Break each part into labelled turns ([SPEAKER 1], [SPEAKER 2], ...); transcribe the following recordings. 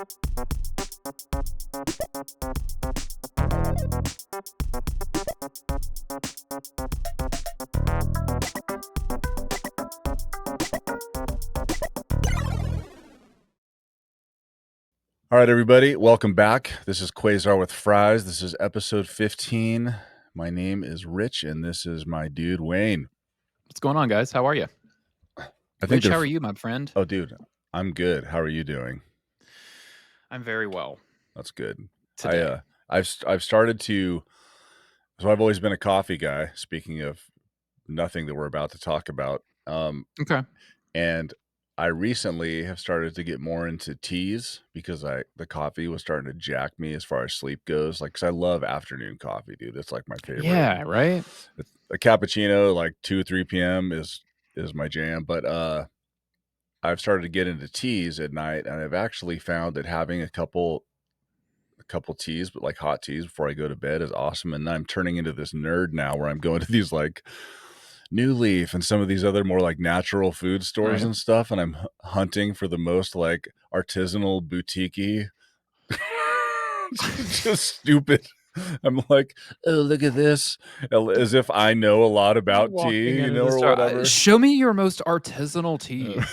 [SPEAKER 1] All right, everybody, welcome back. This is Quasar with Fries. This is episode 15. My name is Rich, and this is my dude, Wayne.
[SPEAKER 2] What's going on, guys? How are you? Rich, how are you, my friend?
[SPEAKER 1] Oh, dude, I'm good. How are you doing?
[SPEAKER 2] I'm very well.
[SPEAKER 1] That's good.
[SPEAKER 2] Today.
[SPEAKER 1] I've started to. So I've always been a coffee guy. Speaking of nothing that we're about to talk about.
[SPEAKER 2] Okay.
[SPEAKER 1] And I recently have started to get more into teas because the coffee was starting to jack me as far as sleep goes. Like, 'cause I love afternoon coffee, dude. It's like my favorite.
[SPEAKER 2] Yeah, right?
[SPEAKER 1] A cappuccino, like 2 or 3 PM is my jam. But I've started to get into teas at night, and I've actually found that having a couple teas, but like hot teas before I go to bed is awesome. And I'm turning into this nerd now where I'm going to these like New Leaf and some of these other more like natural food stores
[SPEAKER 2] Right.
[SPEAKER 1] and stuff, and I'm hunting for the most like artisanal boutique-y just stupid. I'm like, oh, look at this, as if I know a lot about tea, you know, or whatever.
[SPEAKER 2] Show me your most artisanal teas.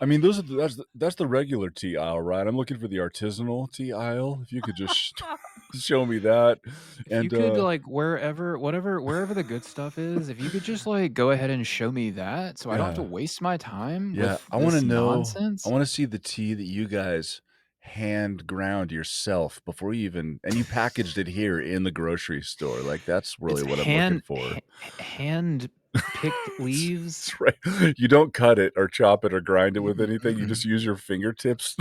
[SPEAKER 1] I mean, that's the regular tea aisle, right? I'm looking for the artisanal tea aisle. If you could just show me that.
[SPEAKER 2] If you could, like, wherever the good stuff is, if you could just, like, go ahead and show me that so I don't have to waste my time with
[SPEAKER 1] I want to
[SPEAKER 2] this
[SPEAKER 1] know.
[SPEAKER 2] nonsense.
[SPEAKER 1] I want to see the tea that you guys hand ground yourself before you even, and you packaged it here in the grocery store. Like, that's really what I'm looking for.
[SPEAKER 2] Hand-picked leaves.
[SPEAKER 1] That's right. You don't cut it or chop it or grind it with anything. You just use your fingertips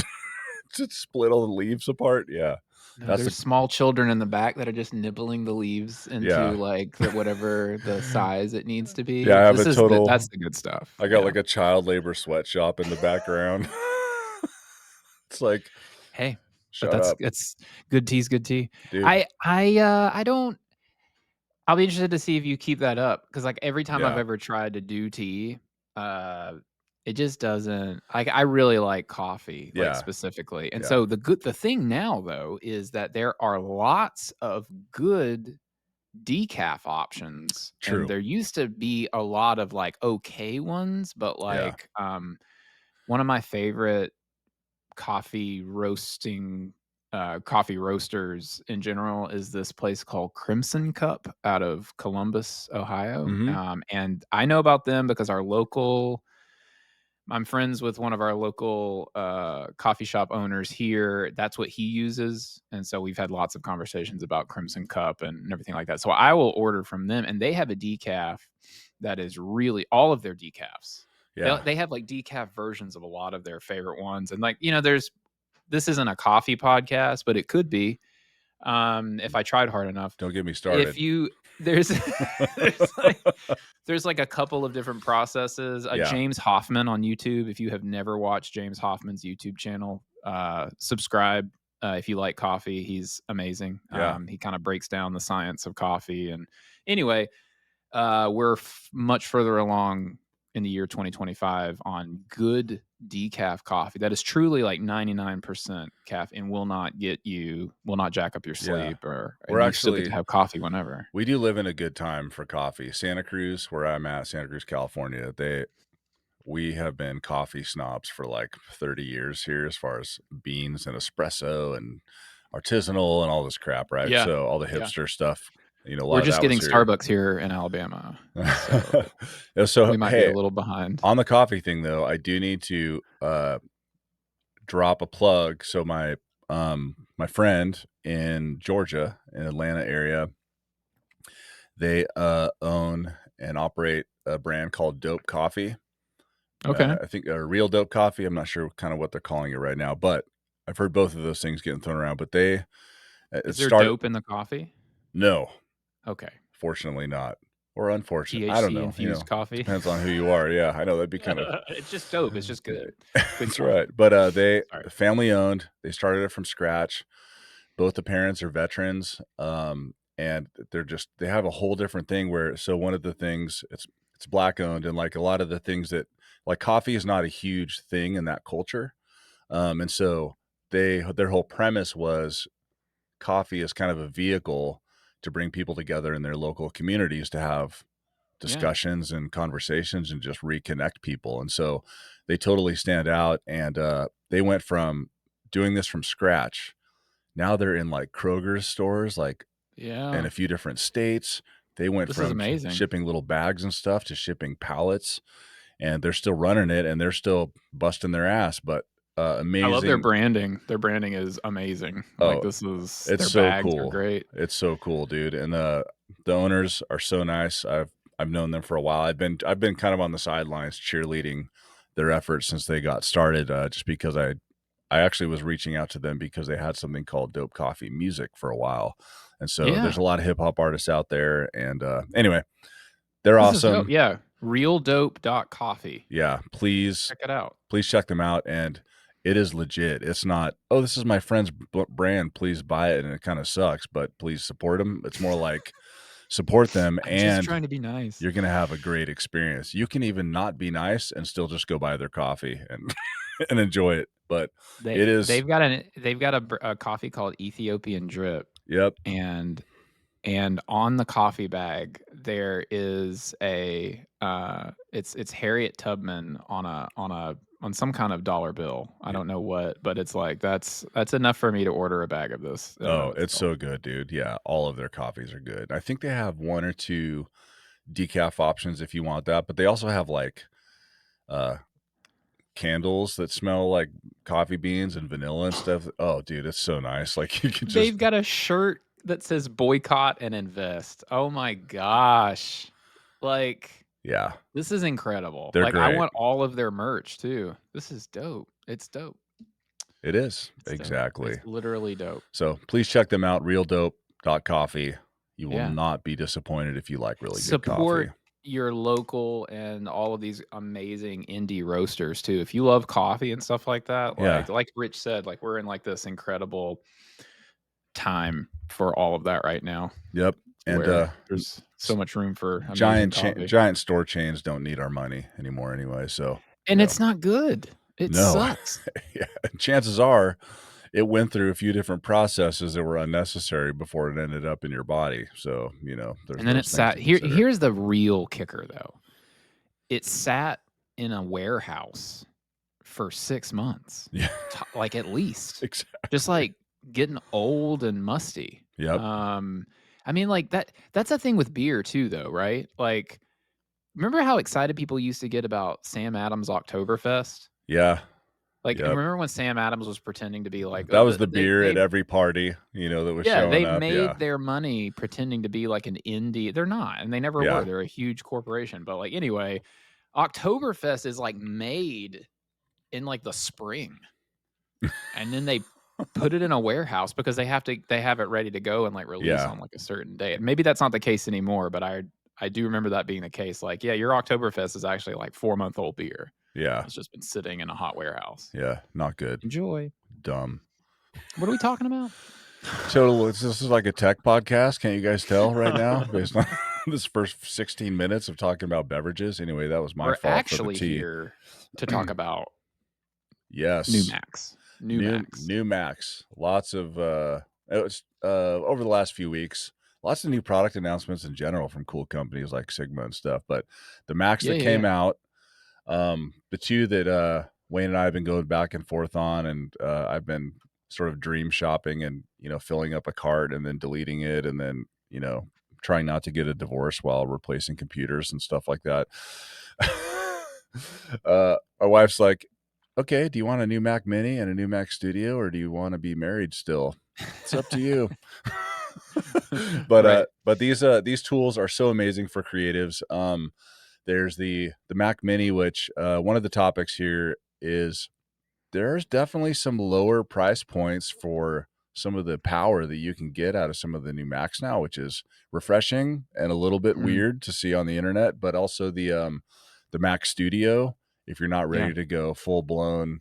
[SPEAKER 1] to split all the leaves apart. Yeah.
[SPEAKER 2] No, there's small children in the back that are just nibbling the leaves into like whatever the size it needs to be.
[SPEAKER 1] Yeah, I have
[SPEAKER 2] that's the good stuff.
[SPEAKER 1] I got like a child labor sweatshop in the background. It's like,
[SPEAKER 2] hey,
[SPEAKER 1] shut
[SPEAKER 2] but
[SPEAKER 1] up.
[SPEAKER 2] it's good tea's good tea.
[SPEAKER 1] Dude.
[SPEAKER 2] I don't. I'll be interested to see if you keep that up because like every time I've ever tried to do tea, it just doesn't. Like I really like coffee, like specifically, and so the thing now though is that there are lots of good decaf options.
[SPEAKER 1] True.
[SPEAKER 2] And there used to be a lot of like okay ones, but like one of my favorite coffee roasters in general is this place called Crimson Cup out of Columbus, Ohio. And I know about them because I'm friends with one of our local coffee shop owners here. That's what he uses. And so we've had lots of conversations about Crimson Cup and everything like that. So I will order from them. And they have a decaf that is really all of their decafs. Yeah. They have like decaf versions of a lot of their favorite ones. And like, you know, this isn't a coffee podcast, but it could be if I tried hard enough.
[SPEAKER 1] Don't get me started.
[SPEAKER 2] There's like a couple of different processes. James Hoffman on YouTube. If you have never watched James Hoffman's YouTube channel, subscribe. If you like coffee, he's amazing. He kind of breaks down the science of coffee. And anyway, we're much further along in the year 2025 on good decaf coffee that is truly like 99% caffeine, will not jack up your sleep, or you still get to have coffee whenever.
[SPEAKER 1] We do live in a good time for coffee. Santa Cruz, where I'm at, Santa Cruz, California, we have been coffee snobs for like 30 years here as far as beans and espresso and artisanal and all this crap, right?
[SPEAKER 2] Yeah.
[SPEAKER 1] So all the hipster stuff. You know,
[SPEAKER 2] we're just getting Starbucks here in Alabama. So we might be a little behind.
[SPEAKER 1] On the coffee thing, though, I do need to drop a plug. So my friend in Georgia, in Atlanta area, they own and operate a brand called Dope Coffee.
[SPEAKER 2] Okay.
[SPEAKER 1] I think Real Dope Coffee. I'm not sure kind of what they're calling it right now, but I've heard both of those things getting thrown around. But
[SPEAKER 2] is there dope in the coffee?
[SPEAKER 1] No.
[SPEAKER 2] Okay.
[SPEAKER 1] Fortunately not. Or unfortunately.
[SPEAKER 2] THC
[SPEAKER 1] I don't know.
[SPEAKER 2] infused coffee.
[SPEAKER 1] Depends on who you are. Yeah, I know that'd be kind of
[SPEAKER 2] it's just dope. It's just good.
[SPEAKER 1] That's right. But they family owned. They started it from scratch. Both the parents are veterans. And they have a whole different thing where, so one of the things, it's Black owned, and like a lot of the things that, like, coffee is not a huge thing in that culture. And so their whole premise was coffee is kind of a vehicle to bring people together in their local communities to have
[SPEAKER 2] Yeah.
[SPEAKER 1] discussions and conversations and just reconnect people. And so they totally stand out. And they went from doing this from scratch. Now they're in like Kroger's stores, like in
[SPEAKER 2] Yeah.
[SPEAKER 1] a few different states. They went
[SPEAKER 2] This is
[SPEAKER 1] from
[SPEAKER 2] amazing.
[SPEAKER 1] shipping little bags and stuff to shipping pallets, and they're still running it and they're still busting their ass. But
[SPEAKER 2] I love their
[SPEAKER 1] amazing.
[SPEAKER 2] branding. Their branding is amazing. Like,
[SPEAKER 1] Oh,
[SPEAKER 2] this is
[SPEAKER 1] it's
[SPEAKER 2] their
[SPEAKER 1] so
[SPEAKER 2] bags are
[SPEAKER 1] cool.
[SPEAKER 2] great.
[SPEAKER 1] It's so cool, dude. And the owners are so nice. I've known them for a while. I've been kind of on the sidelines cheerleading their efforts since they got started, just because I actually was reaching out to them because they had something called Dope Coffee Music for a while. And so there's
[SPEAKER 2] Yeah.
[SPEAKER 1] a lot of hip hop artists out there. And anyway, they're
[SPEAKER 2] This is dope.
[SPEAKER 1] awesome.
[SPEAKER 2] Yeah. Realdope.coffee.
[SPEAKER 1] Yeah,
[SPEAKER 2] Check it out.
[SPEAKER 1] please check them out. And it is legit. It's not, oh, this is my friend's brand, please buy it, and it kind of sucks, but please support them. It's more like support them,
[SPEAKER 2] I'm just
[SPEAKER 1] and
[SPEAKER 2] trying to be nice.
[SPEAKER 1] you're gonna have a great experience. You can even not be nice and still just go buy their coffee and and enjoy it. But
[SPEAKER 2] They
[SPEAKER 1] it is,
[SPEAKER 2] they've got a coffee called Ethiopian Drip,
[SPEAKER 1] yep,
[SPEAKER 2] and on the coffee bag there is it's Harriet Tubman on some kind of dollar bill. I
[SPEAKER 1] yeah.
[SPEAKER 2] don't know what, but it's like that's enough for me to order a bag of this in and
[SPEAKER 1] Oh,
[SPEAKER 2] of
[SPEAKER 1] it's
[SPEAKER 2] itself.
[SPEAKER 1] so good, dude. Yeah, all of their coffees are good. I think they have one or two decaf options if you want that, but they also have like uh candles that smell like coffee beans and vanilla and stuff. Oh, dude, it's so nice. Like you can
[SPEAKER 2] They've
[SPEAKER 1] just,
[SPEAKER 2] got a shirt that says boycott and invest. Oh my gosh. Like,
[SPEAKER 1] yeah,
[SPEAKER 2] this is incredible.
[SPEAKER 1] they're
[SPEAKER 2] Like, I
[SPEAKER 1] great.
[SPEAKER 2] want all of their merch too. This is dope. It's dope.
[SPEAKER 1] It is.
[SPEAKER 2] It's dope. It's
[SPEAKER 1] Exactly.
[SPEAKER 2] literally dope.
[SPEAKER 1] So please check them out, realdope.coffee. You will
[SPEAKER 2] Yeah.
[SPEAKER 1] not be disappointed if you like really good coffee.
[SPEAKER 2] Support your local and all of these amazing indie roasters too. If you love coffee and stuff like that,
[SPEAKER 1] Yeah.
[SPEAKER 2] like Rich said, like we're in like this incredible time for all of that right now,
[SPEAKER 1] Yep. And
[SPEAKER 2] where there's so much room for amazing
[SPEAKER 1] giant
[SPEAKER 2] coffee.
[SPEAKER 1] giant store chains don't need our money anymore anyway, so,
[SPEAKER 2] And it's not good. It
[SPEAKER 1] no.
[SPEAKER 2] sucks.
[SPEAKER 1] Yeah, chances are it went through a few different processes that were unnecessary before it ended up in your body. So, there's
[SPEAKER 2] And then it
[SPEAKER 1] those things
[SPEAKER 2] sat
[SPEAKER 1] to
[SPEAKER 2] here
[SPEAKER 1] consider.
[SPEAKER 2] here's the real kicker though. It sat in a warehouse for 6 months,
[SPEAKER 1] Yeah,
[SPEAKER 2] like, at least. Just,
[SPEAKER 1] exactly.
[SPEAKER 2] like, getting old and musty.
[SPEAKER 1] Yep.
[SPEAKER 2] I mean, like, that's a thing with beer too, though, right? Like, remember how excited people used to get about Sam Adams Oktoberfest?
[SPEAKER 1] Yeah.
[SPEAKER 2] Like,
[SPEAKER 1] Yep.
[SPEAKER 2] remember when Sam Adams was pretending to be like,
[SPEAKER 1] That was the
[SPEAKER 2] they
[SPEAKER 1] beer at every party, that was
[SPEAKER 2] yeah,
[SPEAKER 1] showing
[SPEAKER 2] they
[SPEAKER 1] up. Yeah.
[SPEAKER 2] made their money pretending to be like an indie. They're not, and they never were.
[SPEAKER 1] Yeah.
[SPEAKER 2] They're a huge corporation. But, like, anyway, Oktoberfest is, like, made in, like, the spring. And then they put it in a warehouse because they have it ready to go and, like, release
[SPEAKER 1] Yeah.
[SPEAKER 2] on, like, a certain day. And maybe that's not the case anymore, but I do remember that being the case. Like, yeah, your Oktoberfest is actually, like, 4-month-old beer.
[SPEAKER 1] Yeah.
[SPEAKER 2] It's just been sitting in a hot warehouse.
[SPEAKER 1] Yeah. Not good.
[SPEAKER 2] Enjoy.
[SPEAKER 1] Dumb.
[SPEAKER 2] What are we talking about?
[SPEAKER 1] Total, this is like a tech podcast. Can't you guys tell right now based on this first 16 minutes of talking about beverages? Anyway, that was my
[SPEAKER 2] We're
[SPEAKER 1] fault for the
[SPEAKER 2] actually
[SPEAKER 1] tea.
[SPEAKER 2] here to talk about new
[SPEAKER 1] Yes.
[SPEAKER 2] Macs. New
[SPEAKER 1] New
[SPEAKER 2] Macs.
[SPEAKER 1] new Macs. Lots of it was over the last few weeks, lots of new product announcements in general from cool companies like Sigma and stuff. But the Macs
[SPEAKER 2] Yeah,
[SPEAKER 1] that
[SPEAKER 2] yeah,
[SPEAKER 1] came
[SPEAKER 2] yeah.
[SPEAKER 1] out, the two that Wayne and I have been going back and forth on, and I've been sort of dream shopping and filling up a cart and then deleting it, and then trying not to get a divorce while replacing computers and stuff like that. My wife's like, okay, do you want a new Mac Mini and a new Mac Studio, or do you want to be married still? It's up to you. but
[SPEAKER 2] Right.
[SPEAKER 1] these tools are so amazing for creatives. There's the Mac Mini, which one of the topics here is there's definitely some lower price points for some of the power that you can get out of some of the new Macs now, which is refreshing and a little bit
[SPEAKER 2] Mm,
[SPEAKER 1] weird to see on the internet. But also the Mac Studio, if you're not
[SPEAKER 2] yeah.
[SPEAKER 1] ready to go full blown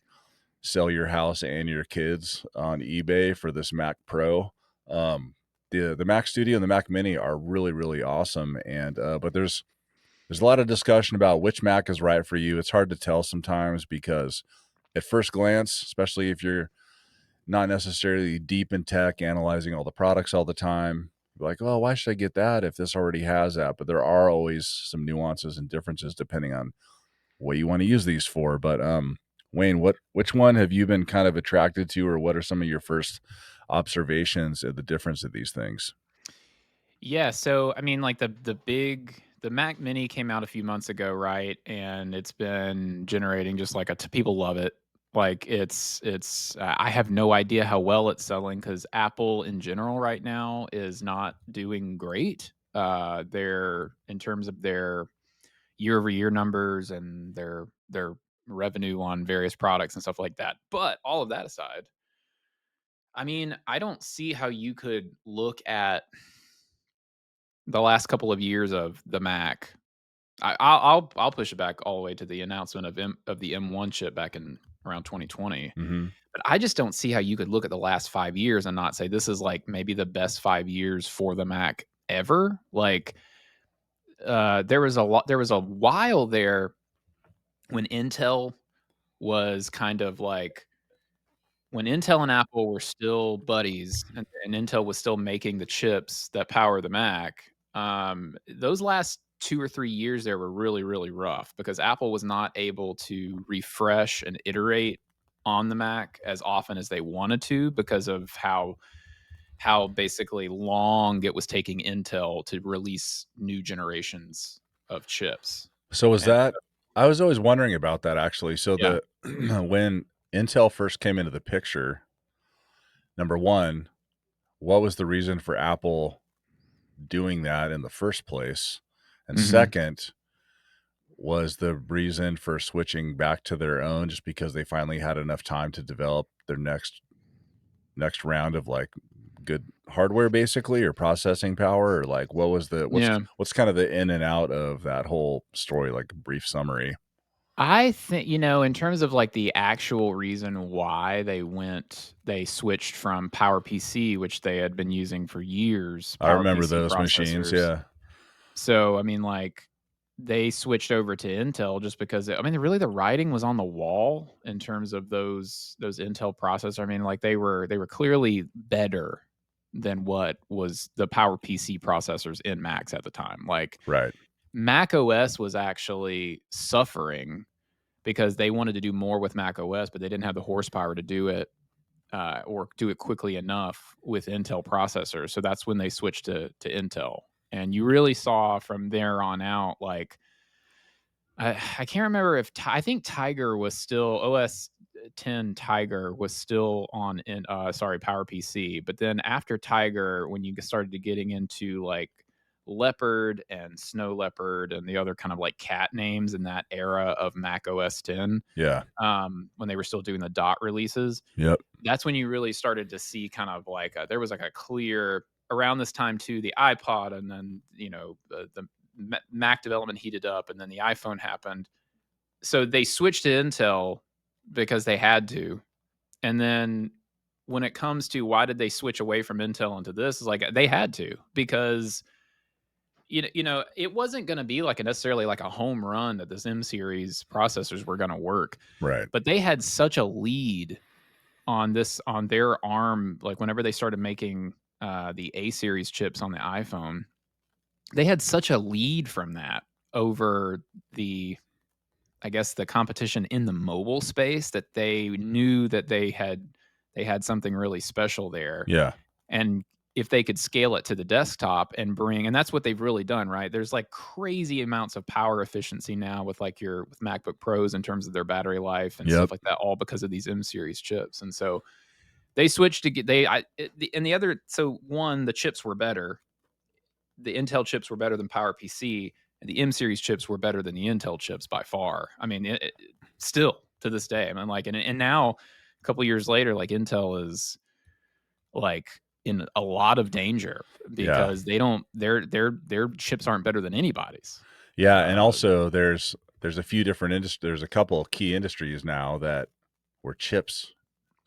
[SPEAKER 1] sell your house and your kids on eBay for this Mac Pro. The Mac Studio and the Mac Mini are really really awesome, and but there's a lot of discussion about which Mac is right for you. It's hard to tell sometimes because at first glance, especially if you're not necessarily deep in tech, analyzing all the products all the time, like, oh, why should I get that if this already has that? But there are always some nuances and differences depending on what you want to use these for. But Wayne, which one have you been kind of attracted to, or what are some of your first observations of the difference of these things?
[SPEAKER 2] Yeah, so I mean, like the Mac Mini came out a few months ago, right? And it's been generating just like people love it. Like I have no idea how well it's selling because Apple in general right now is not doing great. They're in terms of their year over year numbers and their revenue on various products and stuff like that. But all of that aside, I mean, I don't see how you could look at the last couple of years of the Mac. I'll push it back all the way to the announcement of the M1 chip back in around 2020.
[SPEAKER 1] Hmm.
[SPEAKER 2] But I just don't see how you could look at the last 5 years and not say this is like maybe the best 5 years for the Mac ever. Like there was a while there when Intel was kind of like when Intel and Apple were still buddies and Intel was still making the chips that power the Mac, those last 2 or 3 years there were really, really rough because Apple was not able to refresh and iterate on the Mac as often as they wanted to because of how basically long it was taking Intel to release new generations of chips.
[SPEAKER 1] So was
[SPEAKER 2] And
[SPEAKER 1] that? I was always wondering about that actually. So
[SPEAKER 2] yeah.
[SPEAKER 1] the when Intel first came into the picture, number one, what was the reason for Apple doing that in the first place? And
[SPEAKER 2] Mhm.
[SPEAKER 1] second, was the reason for switching back to their own just because they finally had enough time to develop their next round of like good hardware basically, or processing power, or like what was the
[SPEAKER 2] Yeah.
[SPEAKER 1] what's kind of the in and out of that whole story, like a brief summary?
[SPEAKER 2] I think, in terms of like the actual reason why they switched from PowerPC, which they had been using for years,
[SPEAKER 1] I remember
[SPEAKER 2] PowerPC
[SPEAKER 1] those machines,
[SPEAKER 2] processors.
[SPEAKER 1] yeah.
[SPEAKER 2] So, I mean, like they switched over to Intel just because I mean, really the writing was on the wall in terms of those Intel processors. I mean, like they were clearly better than what was the PowerPC processors in Macs at the time. Like
[SPEAKER 1] Right.
[SPEAKER 2] Mac OS was actually suffering because they wanted to do more with Mac OS, but they didn't have the horsepower to do it or do it quickly enough with Intel processors. So that's when they switched to Intel. And you really saw from there on out, like I can't remember if I think Tiger was still OS 10 Tiger was still on in sorry PowerPC, but then after Tiger, when you started to getting into like Leopard and Snow Leopard and the other kind of like cat names in that era of Mac OS 10,
[SPEAKER 1] Yeah.
[SPEAKER 2] when they were still doing the dot releases,
[SPEAKER 1] Yep.
[SPEAKER 2] that's when you really started to see kind of like there was like a clear around this time too the iPod and then the Mac development heated up and then the iPhone happened. So they switched to Intel because they had to. And then when it comes to why did they switch away from Intel into this, is like they had to because it wasn't going to be like necessarily like a home run that this M series processors were going to work,
[SPEAKER 1] Right.
[SPEAKER 2] but they had such a lead on their ARM, like whenever they started making the A series chips on the iPhone, they had such a lead from that over the I guess the competition in the mobile space that they knew that they had something really special there.
[SPEAKER 1] Yeah.
[SPEAKER 2] And if they could scale it to the desktop and that's what they've really done, right? There's like crazy amounts of power efficiency now with like with MacBook Pros in terms of their battery life and
[SPEAKER 1] Yep.
[SPEAKER 2] stuff like that, all because of these M series chips. And so they switched to get they I it, the, and the other so one the chips were better. The Intel chips were better than PowerPC, and the M series chips were better than the Intel chips by far. I mean, still to this day, I mean, like, and now a couple years later, like Intel is like in a lot of danger
[SPEAKER 1] Yeah.
[SPEAKER 2] because they don't their chips aren't better than anybody's.
[SPEAKER 1] Yeah, and
[SPEAKER 2] Uh,
[SPEAKER 1] also there's a few different there's a couple of key industries now that where chips,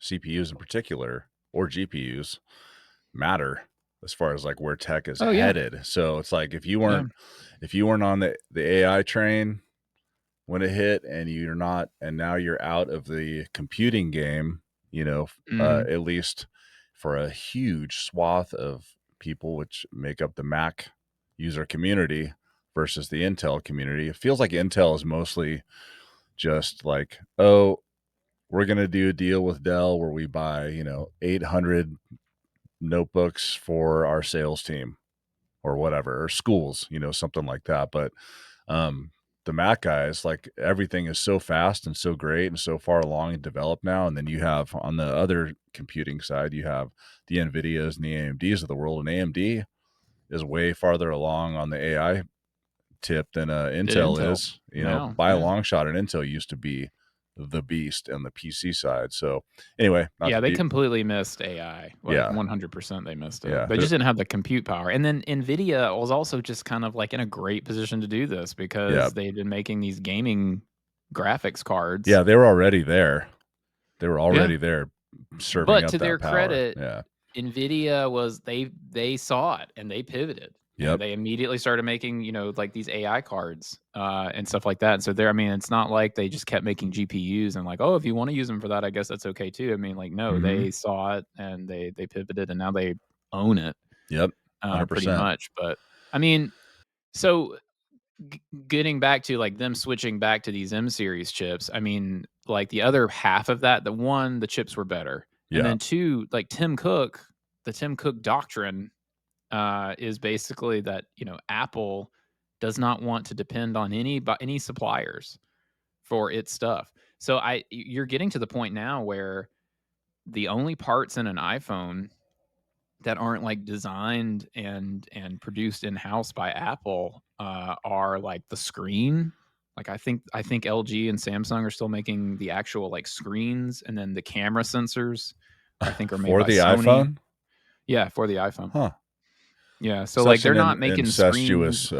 [SPEAKER 1] CPUs in particular, or GPUs matter as far as like where tech is
[SPEAKER 2] oh yeah,
[SPEAKER 1] headed. So it's like
[SPEAKER 2] yeah,
[SPEAKER 1] if you weren't on the AI train when it hit, and now you're out of the computing game, at least for a huge swath of people, which make up the Mac user community versus the Intel community. It feels like Intel is mostly just like, oh, we're going to do a deal with Dell where we buy, 800 notebooks for our sales team or whatever, or schools, something like that. But the Mac guys, like, everything is so fast and so great and so far along and developed now. And then you have on the other computing side, you have the NVIDIAs and the AMDs of the world, and AMD is way farther along on the AI tip than
[SPEAKER 2] Did
[SPEAKER 1] Intel
[SPEAKER 2] Intel
[SPEAKER 1] is,
[SPEAKER 2] now?
[SPEAKER 1] by a
[SPEAKER 2] Yeah.
[SPEAKER 1] long shot. And Intel used to be the beast on the PC side. So anyway, not
[SPEAKER 2] Yeah,
[SPEAKER 1] to
[SPEAKER 2] they
[SPEAKER 1] be,
[SPEAKER 2] completely missed AI. Like
[SPEAKER 1] yeah,
[SPEAKER 2] 100% they missed it.
[SPEAKER 1] yeah,
[SPEAKER 2] They just didn't have the compute power. And then Nvidia was also just kind of like in a great position to do this
[SPEAKER 1] yeah,
[SPEAKER 2] because they'd been making these gaming graphics cards.
[SPEAKER 1] yeah. They were already there. They were
[SPEAKER 2] Yeah.
[SPEAKER 1] already there serving
[SPEAKER 2] But
[SPEAKER 1] up
[SPEAKER 2] to their
[SPEAKER 1] that power.
[SPEAKER 2] credit,
[SPEAKER 1] Yeah.
[SPEAKER 2] Nvidia was they saw it and they pivoted and
[SPEAKER 1] Yep.
[SPEAKER 2] they immediately started making, like these AI cards and stuff like that. And so I mean, it's not like they just kept making GPUs and like, oh, if you want to use them for that, I guess that's okay too. I mean, like, no,
[SPEAKER 1] Mm-hmm.
[SPEAKER 2] they saw it and they pivoted and now they own it
[SPEAKER 1] Yep.
[SPEAKER 2] pretty
[SPEAKER 1] 100%.
[SPEAKER 2] much. But I mean, so getting back to like them switching back to these M series chips, I mean, like the other half of that, the chips were better. And
[SPEAKER 1] Yeah.
[SPEAKER 2] then two, like the Tim Cook doctrine is basically that, Apple does not want to depend on any suppliers for its stuff. So you're getting to the point now where the only parts in an iPhone that aren't like designed and produced in house by Apple are like the screen. Like I think LG and Samsung are still making the actual like screens, and then the camera sensors I think are made
[SPEAKER 1] For
[SPEAKER 2] by
[SPEAKER 1] the
[SPEAKER 2] Sony.
[SPEAKER 1] iPhone?
[SPEAKER 2] Yeah, for the iPhone.
[SPEAKER 1] Huh.
[SPEAKER 2] Yeah, so like
[SPEAKER 1] Such
[SPEAKER 2] they're
[SPEAKER 1] an
[SPEAKER 2] not making screens.
[SPEAKER 1] incestuous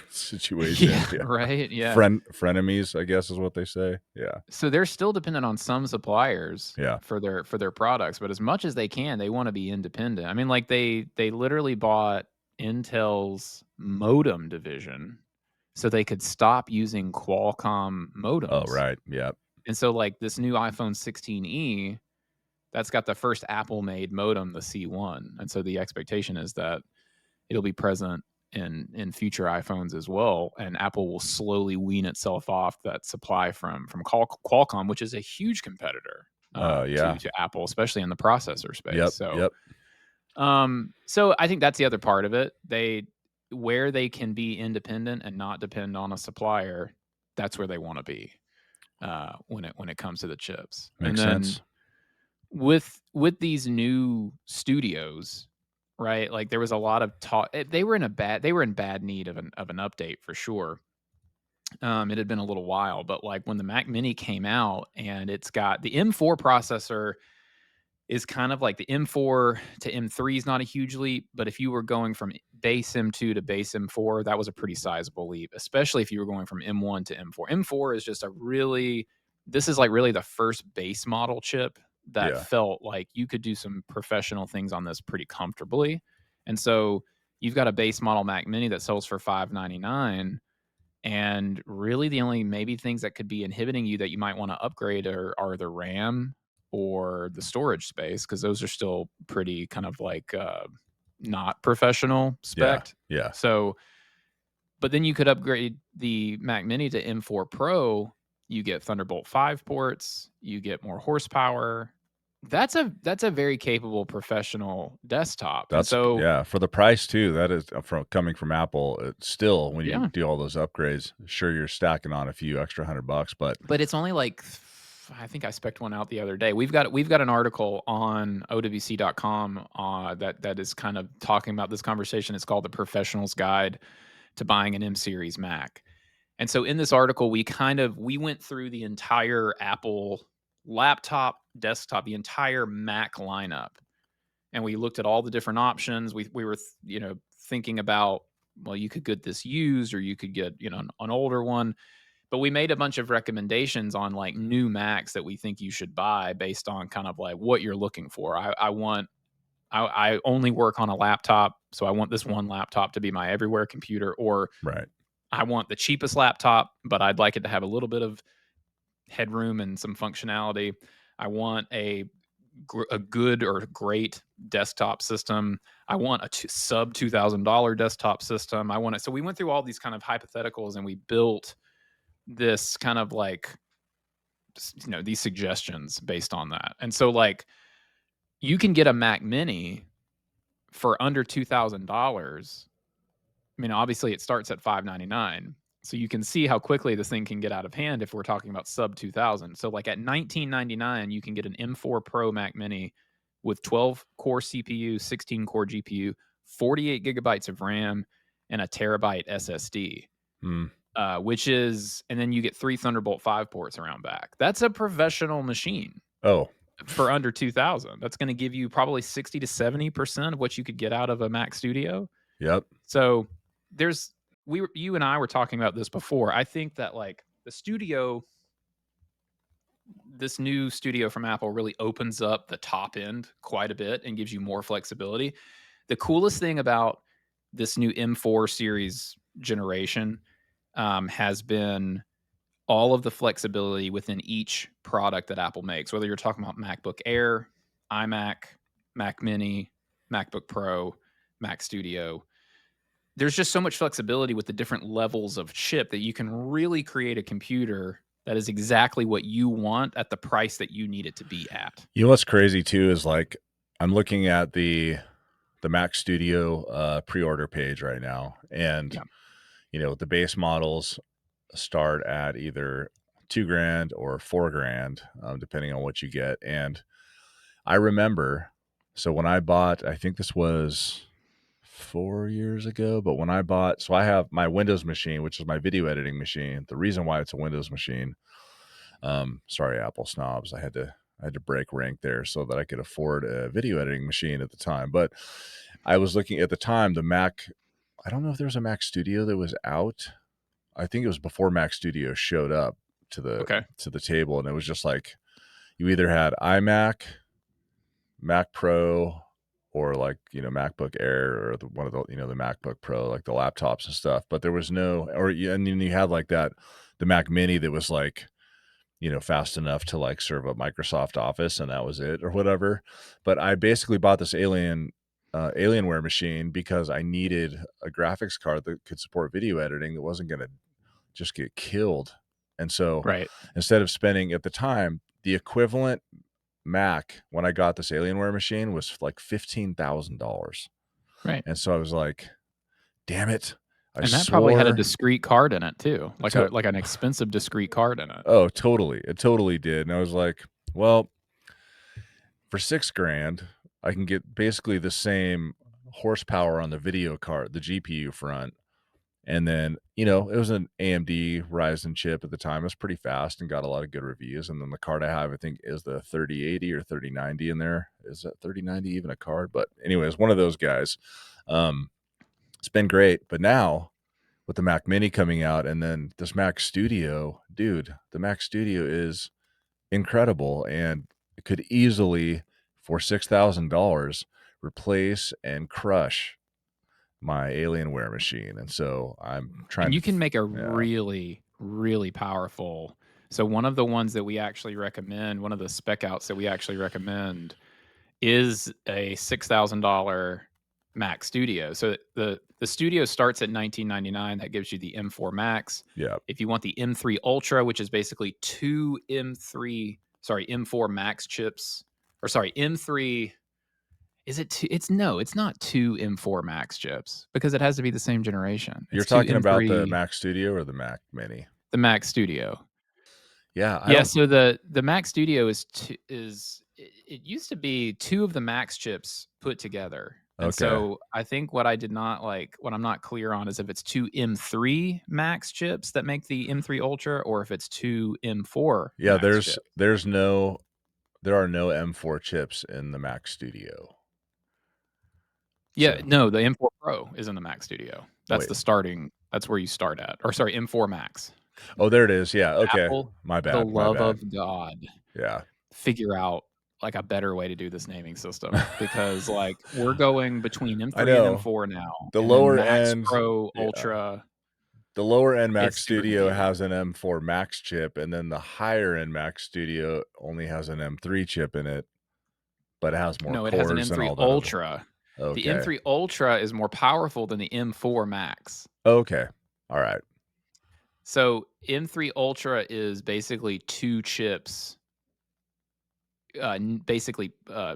[SPEAKER 1] situation.
[SPEAKER 2] Yeah,
[SPEAKER 1] Yeah.
[SPEAKER 2] right. Yeah.
[SPEAKER 1] Frenemies, I guess is what they say. Yeah.
[SPEAKER 2] So they're still dependent on some suppliers
[SPEAKER 1] Yeah.
[SPEAKER 2] for their products, but as much as they can, they want to be independent. I mean, like they literally bought Intel's modem division so they could stop using Qualcomm
[SPEAKER 1] Oh,
[SPEAKER 2] modems.
[SPEAKER 1] right. Yeah.
[SPEAKER 2] And so like this new iPhone 16e, that's got the first Apple made modem, the C1. And so the expectation is that it'll be present in future iPhones as well, and Apple will slowly wean itself off that supply from Qualcomm, which is a huge competitor
[SPEAKER 1] Yeah.
[SPEAKER 2] to Apple, especially in the processor space.
[SPEAKER 1] Yep. Yep.
[SPEAKER 2] So I think that's the other part of it. Where they can be independent and not depend on a supplier, that's where they want to be when it comes to the chips. And
[SPEAKER 1] Makes
[SPEAKER 2] then
[SPEAKER 1] sense.
[SPEAKER 2] with these new studios, right? Like there was a lot of talk. They were in bad need of an update for sure. It had been a little while, but like when the Mac Mini came out and it's got the M4 processor is kind of like the M4 to M3 is not a huge leap, but if you were going from base M2 to base M4, that was a pretty sizable leap, especially if you were going from M1 to M4. M4 is just this is like really the first base model chip that
[SPEAKER 1] Yeah.
[SPEAKER 2] felt like you could do some professional things on this pretty comfortably. And so you've got a base model Mac Mini that sells for $599, and really the only maybe things that could be inhibiting you that you might want to upgrade are the RAM or the storage space, because those are still pretty kind of like not professional
[SPEAKER 1] Yeah.
[SPEAKER 2] spec.
[SPEAKER 1] Yeah.
[SPEAKER 2] So, but then you could upgrade the Mac Mini to M4 Pro. You get Thunderbolt 5 ports, you get more horsepower. That's a very capable professional desktop. And so,
[SPEAKER 1] Yeah, for the price too. That is from coming from Apple. It's still, when you
[SPEAKER 2] yeah,
[SPEAKER 1] do all those upgrades, sure, you're stacking on a few extra $100, but
[SPEAKER 2] but it's only like I think I spec'd one out the other day. We've got an article on OWC.com that is kind of talking about this conversation. It's called The Professional's Guide to Buying an M Series Mac. And so in this article, we went through the entire Apple laptop, desktop, the entire Mac lineup, and we looked at all the different options. We were thinking about, well, you could get this used or you could get an older one, but we made a bunch of recommendations on like new Macs that we think you should buy based on kind of like what you're looking for. I only work on a laptop, so I want this one laptop to be my everywhere computer, or
[SPEAKER 1] right.
[SPEAKER 2] I want the cheapest laptop, but I'd like it to have a little bit of headroom and some functionality. I want a good or great desktop system. I want a sub $2,000 desktop system. I want it. So we went through all these kind of hypotheticals and we built this kind of like, these suggestions based on that. And so like you can get a Mac Mini for under $2,000. I mean, obviously it starts at $599. So you can see how quickly this thing can get out of hand if we're talking about sub 2000. So like at $1999, you can get an M4 Pro Mac Mini with 12 core CPU, 16 core GPU, 48 gigabytes of RAM, and a terabyte SSD.
[SPEAKER 1] Mm.
[SPEAKER 2] Which is, and then you get 3 Thunderbolt 5 ports around back. That's a professional machine
[SPEAKER 1] Oh,
[SPEAKER 2] for under 2000. That's going to give you probably 60 to 70% of what you could get out of a Mac Studio.
[SPEAKER 1] yep.
[SPEAKER 2] So there's you and I were talking about this before. I think that like this new studio from Apple really opens up the top end quite a bit and gives you more flexibility. The coolest thing about this new M4 series generation has been all of the flexibility within each product that Apple makes, whether you're talking about MacBook Air, iMac, Mac Mini, MacBook Pro, Mac Studio. There's just so much flexibility with the different levels of chip that you can really create a computer that is exactly what you want at the price that you need it to be at.
[SPEAKER 1] You know what's crazy too is like I'm looking at the Mac Studio pre-order page right now, and
[SPEAKER 2] Yeah.
[SPEAKER 1] the base models start at either $2,000 or $4,000, depending on what you get. And I remember, so when I bought, I think this was 4 years ago, but when I bought, so I have my Windows machine, which is my video editing machine. The reason why it's a Windows machine, sorry, Apple snobs, I had to break rank there so that I could afford a video editing machine at the time. But I was looking at the time, the Mac, I don't know if there was a Mac Studio that was out. I think it was before Mac Studio showed up to
[SPEAKER 2] Okay.
[SPEAKER 1] the table, and it was just like you either had iMac, Mac Pro, or like MacBook Air, or one of the the MacBook Pro, like the laptops and stuff. But there was no, and then you had like the Mac Mini that was like fast enough to like serve up Microsoft Office, and that was it or whatever. But I basically bought this Alienware machine because I needed a graphics card that could support video editing that wasn't going to just get killed. And so
[SPEAKER 2] Right.
[SPEAKER 1] instead of spending at the time, the equivalent Mac when I got this Alienware machine was like $15,000.
[SPEAKER 2] Right.
[SPEAKER 1] And so I was like, damn it. I
[SPEAKER 2] And that probably had a
[SPEAKER 1] swore.
[SPEAKER 2] discrete card in it too, like
[SPEAKER 1] To,
[SPEAKER 2] an expensive discrete card in it.
[SPEAKER 1] oh, totally. It totally did. And I was like, well, for $6,000, I can get basically the same horsepower on the video card, the GPU front. And then, it was an AMD Ryzen chip at the time. It was pretty fast and got a lot of good reviews. And then the card I have, I think, is the 3080 or 3090 in there. Is that 3090 even a card? But anyways, one of those guys. It's been great. But now with the Mac Mini coming out and then this Mac Studio, dude, the Mac Studio is incredible and it could easily, for $6,000, replace and crush my Alienware machine. And so I'm trying
[SPEAKER 2] And
[SPEAKER 1] to
[SPEAKER 2] you can make a
[SPEAKER 1] yeah.
[SPEAKER 2] really, really powerful. So one of the ones that we actually recommend, one of the spec outs that we actually recommend is a $6,000 Mac Studio. So the Studio starts at $1999. That gives you the M4 Max.
[SPEAKER 1] Yeah.
[SPEAKER 2] If you want the M3 Ultra, which is basically two M4 Max chips, or sorry, M3. Is it two? It's no, it's not two M4 Max chips because it has to be the same generation.
[SPEAKER 1] You're
[SPEAKER 2] It's two
[SPEAKER 1] talking about the
[SPEAKER 2] M3,
[SPEAKER 1] Mac Studio or the Mac Mini?
[SPEAKER 2] the Mac Studio.
[SPEAKER 1] Yeah, I
[SPEAKER 2] Yeah,
[SPEAKER 1] don't
[SPEAKER 2] so the Mac Studio it used to be two of the Max chips put together. And
[SPEAKER 1] okay.
[SPEAKER 2] so I think what I'm not clear on is if it's two M3 Max chips that make the M3 Ultra or if it's two M4
[SPEAKER 1] Yeah,
[SPEAKER 2] Max chips.
[SPEAKER 1] there are no M4 chips in the Mac Studio.
[SPEAKER 2] Yeah,
[SPEAKER 1] So,
[SPEAKER 2] no, the M4 Pro is in the Mac Studio.
[SPEAKER 1] wait.
[SPEAKER 2] That's where you start at. Or sorry, M4 Max.
[SPEAKER 1] Oh, there it is. Yeah, okay.
[SPEAKER 2] Apple,
[SPEAKER 1] My
[SPEAKER 2] for the
[SPEAKER 1] bad, my
[SPEAKER 2] love
[SPEAKER 1] bad.
[SPEAKER 2] of God,
[SPEAKER 1] Yeah.
[SPEAKER 2] figure out like a better way to do this naming system because like we're going between
[SPEAKER 1] I
[SPEAKER 2] M3 and
[SPEAKER 1] know.
[SPEAKER 2] M4 now,
[SPEAKER 1] The
[SPEAKER 2] and then
[SPEAKER 1] lower
[SPEAKER 2] Max
[SPEAKER 1] end,
[SPEAKER 2] Pro,
[SPEAKER 1] yeah.
[SPEAKER 2] Ultra.
[SPEAKER 1] the lower end Mac
[SPEAKER 2] It's super
[SPEAKER 1] Studio
[SPEAKER 2] confusing.
[SPEAKER 1] has an M4 Max chip, and then the higher end Mac Studio only has an M3 chip in it, but it has more
[SPEAKER 2] No, it has an
[SPEAKER 1] cores and
[SPEAKER 2] M3
[SPEAKER 1] all that other.
[SPEAKER 2] Ultra. The
[SPEAKER 1] Okay.
[SPEAKER 2] M3 Ultra is more powerful than the M4 Max.
[SPEAKER 1] Okay. Alright.
[SPEAKER 2] So M3 Ultra is basically 2 chips, basically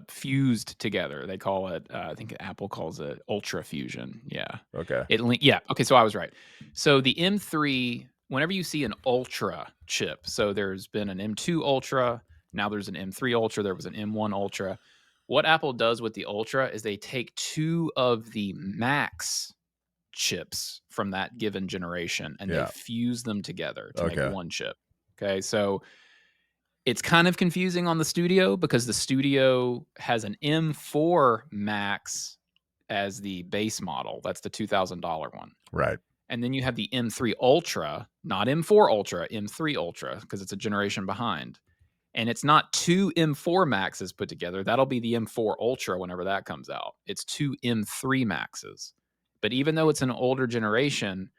[SPEAKER 2] fused together. They call it, I think Apple calls it Ultra Fusion. Yeah.
[SPEAKER 1] Okay.
[SPEAKER 2] Yeah. Okay. So I was right. So the M3, whenever you see an Ultra chip, so there's been an M2 Ultra, now there's an M3 Ultra, there was an M1 Ultra. What Apple does with the Ultra is they take 2 of the Max chips from that given generation and they
[SPEAKER 1] Yeah.
[SPEAKER 2] fuse them together to make
[SPEAKER 1] Okay.
[SPEAKER 2] one chip. Okay. So it's kind of confusing on the Studio because the Studio has an M4 Max as the base model. That's the $2,000 one.
[SPEAKER 1] Right.
[SPEAKER 2] And then you have the M3 Ultra, not M4 Ultra, M3 Ultra, because it's a generation behind. And it's not 2 M4 Maxes put together. That'll be the M4 Ultra whenever that comes out. It's 2 M3 Maxes. But even though it's an older generation,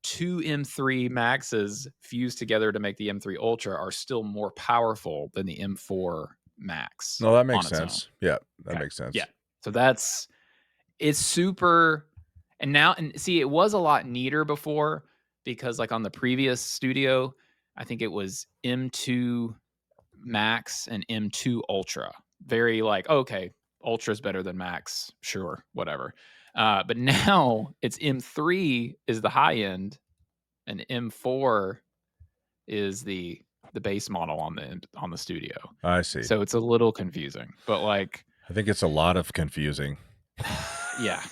[SPEAKER 2] 2 M3 Maxes fused together to make the M3 Ultra are still more powerful than the M4 Max
[SPEAKER 1] No, that
[SPEAKER 2] on
[SPEAKER 1] makes
[SPEAKER 2] its own.
[SPEAKER 1] sense. Yeah, that
[SPEAKER 2] Okay.
[SPEAKER 1] makes
[SPEAKER 2] Yeah.
[SPEAKER 1] sense.
[SPEAKER 2] So it's super. And now, and see, it was a lot neater before because, like, on the previous Studio, I think it was M2 Max and M2 Ultra. Very like, okay, Ultra is better than Max. Sure, whatever. But now it's M3 is the high end and M4 is the base model on the Studio.
[SPEAKER 1] I see.
[SPEAKER 2] So it's a little confusing, but like,
[SPEAKER 1] I think it's a lot of confusing.
[SPEAKER 2] yeah.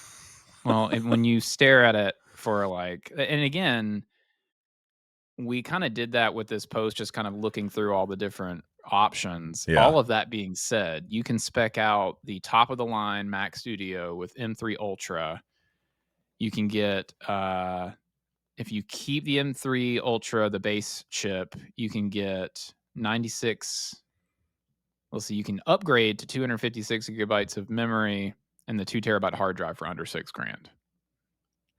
[SPEAKER 2] Well, and when you stare at it for like, and again, we kind of did that with this post, just kind of looking through all the different options.
[SPEAKER 1] Yeah.
[SPEAKER 2] All of that being said, you can spec out the top of the line Mac Studio with M3 Ultra. You can get if you keep the M3 Ultra, the base chip, you can get 96. Let's see, you can upgrade to 256 gigabytes of memory and the 2 terabyte hard drive for under 6 grand.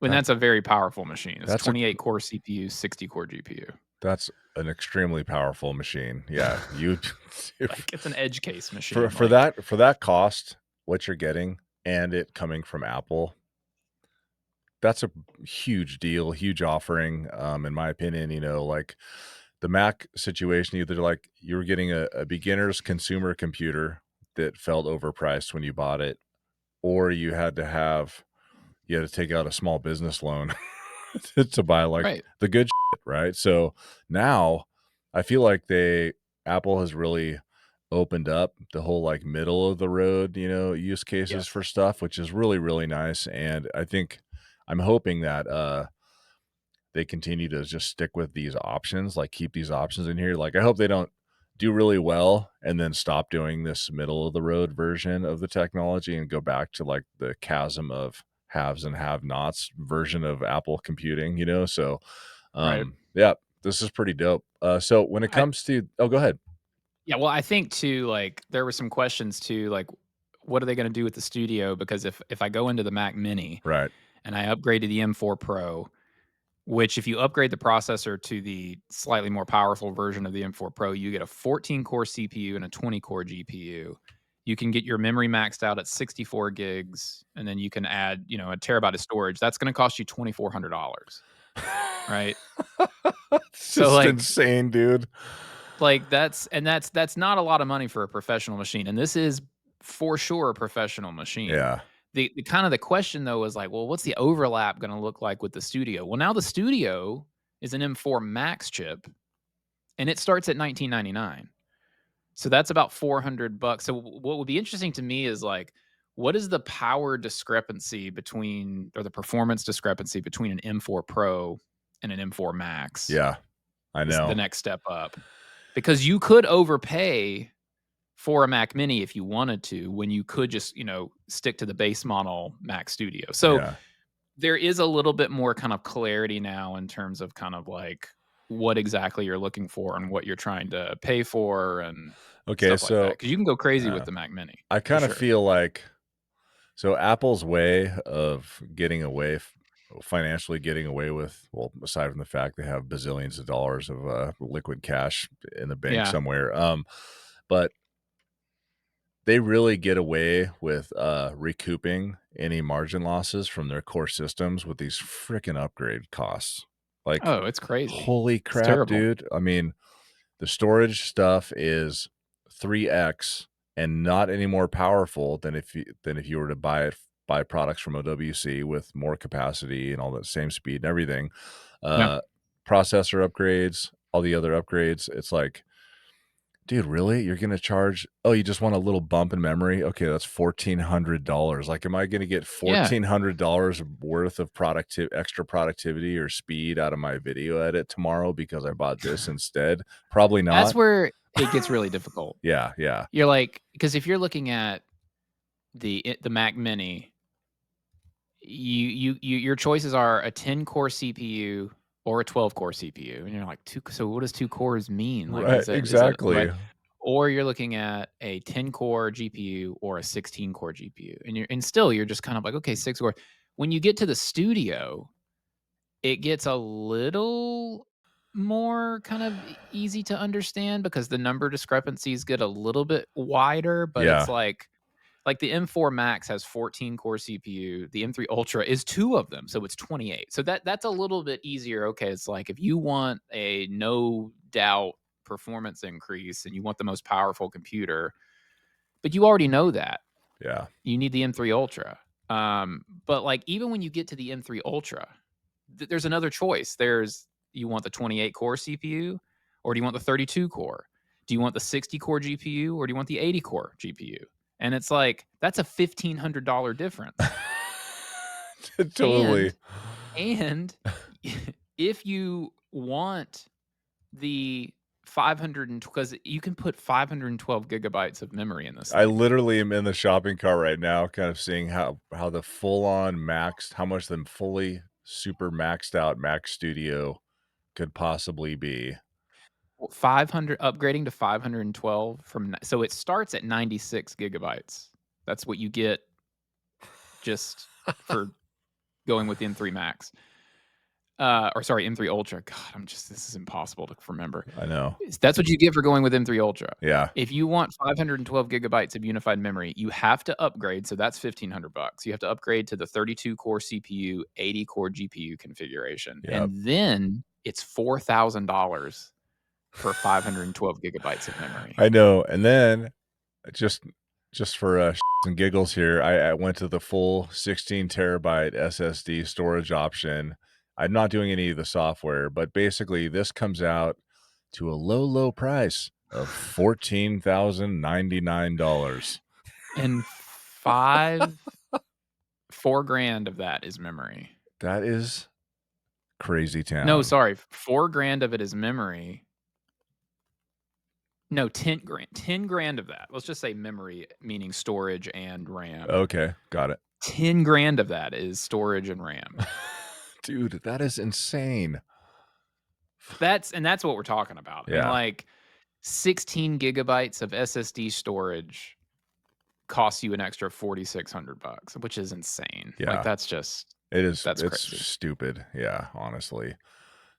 [SPEAKER 2] And
[SPEAKER 1] That
[SPEAKER 2] that's a very powerful machine. It's
[SPEAKER 1] that's a
[SPEAKER 2] 28 core CPU, 60 core GPU.
[SPEAKER 1] that's an extremely powerful machine. Yeah, you
[SPEAKER 2] Like, it's an edge case
[SPEAKER 1] for
[SPEAKER 2] machine.
[SPEAKER 1] for
[SPEAKER 2] Like,
[SPEAKER 1] that for that cost, what you're getting and it coming from Apple, that's a huge deal, huge offering, in my opinion, like, the Mac situation, either, like, you were getting a beginner's consumer computer that felt overpriced when you bought it, or you had to take out a small business loan to buy, like,
[SPEAKER 2] right,
[SPEAKER 1] the good shit, right? So, now, I feel like Apple has really opened up the whole, like, middle of the road, use cases for
[SPEAKER 2] yes,
[SPEAKER 1] stuff, which is really, really nice, and I'm hoping that, they continue to just stick with these options, like, keep these options in here, like, I hope they don't do really well and then stop doing this middle of the road version of the technology and go back to, like, the chasm of haves and have-nots version of Apple computing, so,
[SPEAKER 2] right.
[SPEAKER 1] yeah, this is pretty dope. So when it
[SPEAKER 2] I
[SPEAKER 1] comes to oh, go ahead.
[SPEAKER 2] Yeah, well, I think too, like, there were some questions too, like, what are they gonna do with the Studio? Because if I go into the Mac Mini
[SPEAKER 1] Right.
[SPEAKER 2] and I upgrade to the M4 Pro, which if you upgrade the processor to the slightly more powerful version of the M4 Pro, you get a 14 core CPU and a 20 core GPU. You can get your memory maxed out at 64 gigs, and then you can add, a terabyte of storage. That's going to cost you $2,400, right?
[SPEAKER 1] It's
[SPEAKER 2] So
[SPEAKER 1] just insane, dude.
[SPEAKER 2] that's not a lot of money for a professional machine, and this is for sure a professional machine.
[SPEAKER 1] Yeah.
[SPEAKER 2] The kind of the question though is like, well, what's the overlap going to look like with the Studio? Well, now the Studio is an M4 Max chip, and it starts at 1999. So that's about $400. So what would be interesting to me is like, what is the power discrepancy between, or the performance discrepancy between an M4 Pro and an M4 Max?
[SPEAKER 1] Yeah, I
[SPEAKER 2] This the
[SPEAKER 1] know.
[SPEAKER 2] next step up, because you could overpay for a Mac Mini if you wanted to, when you could just, stick to the base model Mac Studio. So
[SPEAKER 1] Yeah.
[SPEAKER 2] there is a little bit more kind of clarity now in terms of kind of like what exactly you're looking for and what you're trying to pay for and
[SPEAKER 1] Okay,
[SPEAKER 2] stuff like that.
[SPEAKER 1] so,
[SPEAKER 2] Because you can go crazy with
[SPEAKER 1] uh,
[SPEAKER 2] the Mac Mini
[SPEAKER 1] I
[SPEAKER 2] for
[SPEAKER 1] kinda
[SPEAKER 2] sure.
[SPEAKER 1] feel like so Apple's way of getting away financially getting away with, well, aside from the fact they have bazillions of dollars of liquid cash in the bank
[SPEAKER 2] Yeah.
[SPEAKER 1] somewhere. But they really get away with recouping any margin losses from their core systems with these freaking upgrade costs. Like,
[SPEAKER 2] Oh, it's crazy.
[SPEAKER 1] holy
[SPEAKER 2] It's
[SPEAKER 1] crap,
[SPEAKER 2] terrible.
[SPEAKER 1] dude. I mean, the storage stuff is 3x and not any more powerful than if you were to buy products from OWC with more capacity and all that same speed and everything.
[SPEAKER 2] Yeah.
[SPEAKER 1] Uh, Processor upgrades, all the other upgrades. It's like, dude, really? You're gonna charge? Oh, you just want a little bump in memory? Okay, that's $1,400. Like, am I gonna get
[SPEAKER 2] Yeah.
[SPEAKER 1] $1,400 worth of extra productivity or speed out of my video edit tomorrow because I bought this instead? Probably
[SPEAKER 2] That's
[SPEAKER 1] not.
[SPEAKER 2] where it gets really difficult.
[SPEAKER 1] Yeah, yeah,
[SPEAKER 2] You're like, because if you're looking at the Mac Mini, your choices are a 10-core CPU or a 12-core CPU, and you're like, "2 so what does 2 cores mean? Like,
[SPEAKER 1] right,
[SPEAKER 2] is that right?"
[SPEAKER 1] exactly.
[SPEAKER 2] Or you're looking at a 10-core GPU or a 16-core GPU, and still you're just kind of like, "Okay, 6 core." When you get to the studio, it gets a little more kind of easy to understand because the number discrepancies get a little bit wider, but it's
[SPEAKER 1] Yeah,
[SPEAKER 2] like the M4 Max has 14 core CPU, the M3 Ultra is 2 of them, so it's 28. So that's a little bit easier. Okay, it's like if you want a no doubt performance increase and you want the most powerful computer, but you already know that.
[SPEAKER 1] yeah.
[SPEAKER 2] You need the M3 Ultra. But like even when you get to the M3 Ultra, there's another choice. There's you want the 28 core CPU or do you want the 32 core? Do you want the 60 core GPU or do you want the 80 core GPU? And it's like that's a $1,500 difference.
[SPEAKER 1] Totally.
[SPEAKER 2] And and if you want the 500 because you can put 512 gigabytes of memory in this
[SPEAKER 1] I
[SPEAKER 2] thing.
[SPEAKER 1] literally am in the shopping cart right now, kind of seeing how the full-on maxed how much the fully super maxed out Mac Studio could possibly be.
[SPEAKER 2] Well, 500 upgrading to 512 so it starts at 96 gigabytes. That's what you get just for going with the M3 Max. Or sorry, M3 Ultra. God, this is impossible to remember.
[SPEAKER 1] I know.
[SPEAKER 2] That's what you get for going with M3 Ultra.
[SPEAKER 1] Yeah.
[SPEAKER 2] If you want 512 gigabytes of unified memory, you have to upgrade, so that's $1,500. You have to upgrade to the 32 core CPU, 80 core GPU configuration,
[SPEAKER 1] Yep.
[SPEAKER 2] and then it's $4,000 for 512 gigabytes of memory.
[SPEAKER 1] I know, and then just just for, shits and giggles here, I went to the full 16 terabyte SSD storage option. I'm not doing any of the software, but basically this comes out to a low, low price of $14,099.
[SPEAKER 2] And 5 4 grand of that is memory.
[SPEAKER 1] That is crazy
[SPEAKER 2] No,
[SPEAKER 1] town.
[SPEAKER 2] sorry, 4 grand of it is memory. No, 10 grand. 10 grand of that. Let's just say memory, meaning storage and RAM.
[SPEAKER 1] Okay, got it.
[SPEAKER 2] 10 grand of that is storage and RAM.
[SPEAKER 1] Dude, that is insane.
[SPEAKER 2] That's what we're talking about. And
[SPEAKER 1] Yeah,
[SPEAKER 2] like 16 gigabytes of SSD storage costs you an extra 4,600 bucks, which is insane. Like
[SPEAKER 1] yeah.
[SPEAKER 2] that's
[SPEAKER 1] It's
[SPEAKER 2] crazy.
[SPEAKER 1] stupid, yeah, honestly.